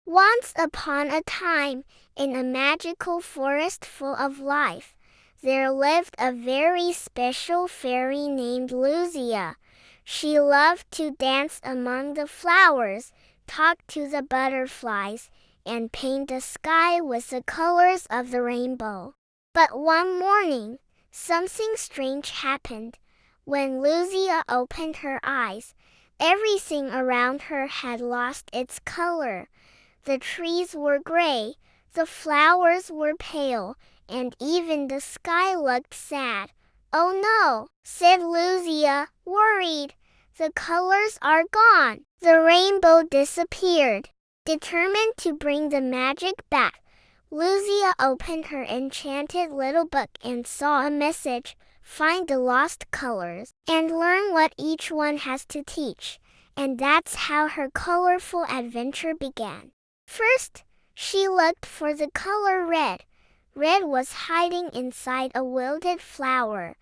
Once upon a time, in a magical forest full of life, there lived a very special fairy named Luzia. She loved to dance among the flowers, talk to the butterflies, and paint the sky with the colors of the rainbow. But one morning, something strange happened. When Luzia opened her eyes, everything around her had lost its color. The trees were gray, the flowers were pale, and even the sky looked sad. "Oh no," said Luzia, worried. "The colors are gone." The rainbow disappeared. Determined to bring the magic back, Luzia opened her enchanted little book and saw a message: "Find the lost colors and learn what each one has to teach." And that's how her colorful adventure began. First, she looked for the color red. Red was hiding inside a wilted flower.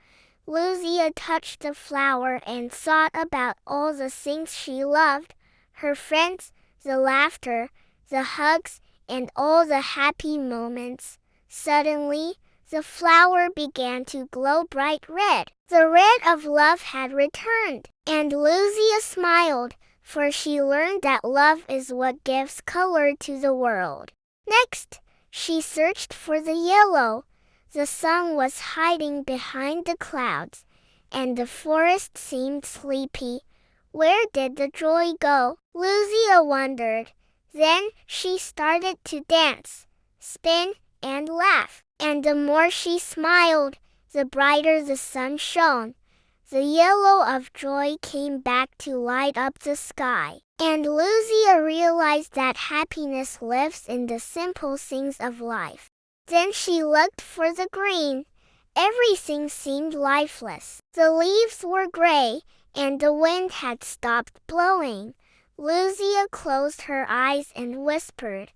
Luzia touched the flower and thought about all the things she loved: her friends, the laughter, the hugs, and all the happy moments. Suddenly, the flower began to glow bright red. The red of love had returned, and Luzia smiled, for she learned that love is what gives color to the world. Next, she searched for the yellow. The sun was hiding behind the clouds, and the forest seemed sleepy. Where did the joy go? Luzia wondered. Then she started to dance, spin, and laugh. And the more she smiled, the brighter the sun shone. The yellow of joy came back to light up the sky. And Luzia realized that happiness lives in the simple things of life. Then she looked for the green. Everything seemed lifeless. The leaves were gray, and the wind had stopped blowing. Luzia closed her eyes and whispered,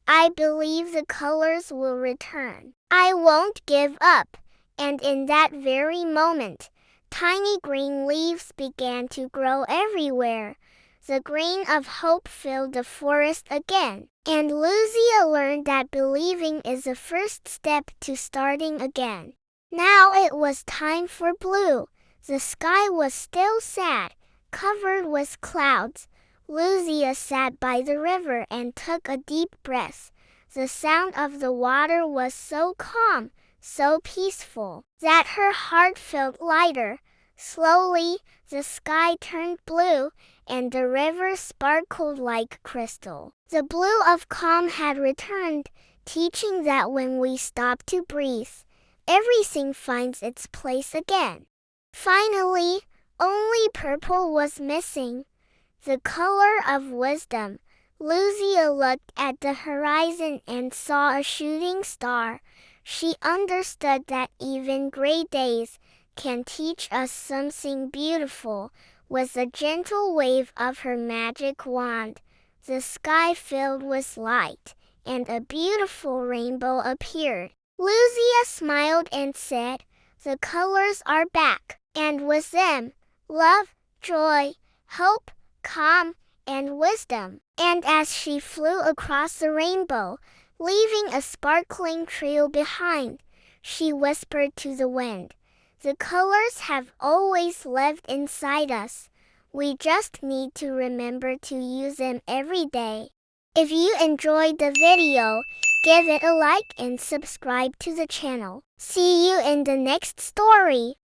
"I believe the colors will return. I won't give up." And in that very moment, tiny green leaves began to grow everywhere. The green of hope filled the forest again. And Luzia learned that believing is the first step to starting again. Now it was time for blue. The sky was still sad, covered with clouds. Luzia sat by the river and took a deep breath. The sound of the water was so calm, so peaceful, that her heart felt lighter. Slowly, the sky turned blue, and the river sparkled like crystal. The blue of calm had returned, teaching that when we stop to breathe, everything finds its place again. Finally, only purple was missing, the color of wisdom. Luzia looked at the horizon and saw a shooting star. She understood that even gray days can teach us something beautiful. With a gentle wave of her magic wand, the sky filled with light, and a beautiful rainbow appeared. Luzia smiled and said, "The colors are back, and with them, love, joy, hope, calm, and wisdom." And as she flew across the rainbow, leaving a sparkling trail behind, she whispered to the wind, "The colors have always lived inside us. We just need to remember to use them every day." If you enjoyed the video, give it a like and subscribe to the channel. See you in the next story.